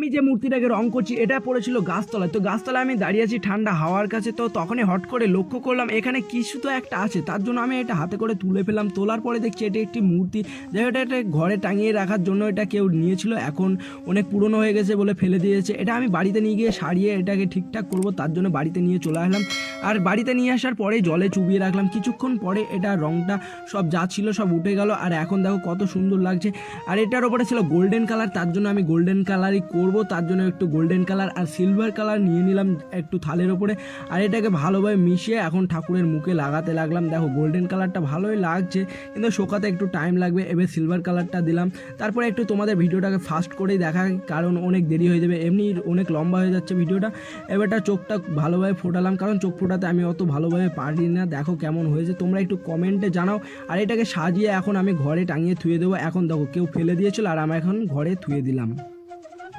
আমি যে মূর্তিটাকে রং করছি এটা পড়েছিল গাছতলায়। তো গাছতলায় আমি দাঁড়িয়ে আছি ঠান্ডা হাওয়ার কাছে। তো তখনই হট করে লক্ষ্য করলাম এখানে কিছু তো একটা আছে, তার জন্য আমি এটা হাতে করে তুলে ফেললাম। তোলার পরে দেখছি এটি একটি মূর্তি, যাই হোক এটা ঘরে টাঙিয়ে রাখার জন্য এটা কেউ নিয়েছিল, এখন অনেক পুরনো হয়ে গেছে বলে ফেলে দিয়েছে। এটা আমি বাড়িতে নিয়ে গিয়ে সারিয়ে এটাকে ঠিকঠাক করব, তার জন্য বাড়িতে নিয়ে চলে আসলাম। আর বাড়িতে নিয়ে আসার পরে জলে চুবিয়ে রাখলাম, কিছুক্ষণ পরে এটা রংটা সব যা ছিল সব উঠে গেল। আর এখন দেখো কত সুন্দর লাগছে। আর এটার ওপরে ছিল গোল্ডেন কালার, তার জন্য আমি গোল্ডেন কালারই করব, তার জন্য একটু গোল্ডেন কালার আর সিলভার কালার নিয়ে নিলাম একটু থালের ওপরে। আর এটাকে ভালোভাবে মিশিয়ে এখন ঠাকুরের মুখে লাগাতে লাগলাম। দেখো গোল্ডেন কালারটা ভালোই লাগছে, কিন্তু শোকাতে একটু টাইম লাগবে। এবার সিলভার কালারটা দিলাম। তারপরে একটু তোমাদের ভিডিওটাকে ফাস্ট করেই দেখা, কারণ অনেক দেরি হয়ে যাবে, এমনি অনেক লম্বা হয়ে যাচ্ছে ভিডিওটা। এবারটা চোখটা ভালোভাবে ফোটালাম, কারণ চোখ ফোটাতে আমি অত ভালোভাবে পারি না। দেখো কেমন হয়েছে তোমরা একটু কমেন্টে জানাও। আর এটাকে সাজিয়ে এখন আমি ঘরে টাঙিয়ে থুয়ে দেবো। এখন দেখো কেউ ফেলে দিয়েছিল আর আমি এখন ঘরে থুয়ে দিলাম।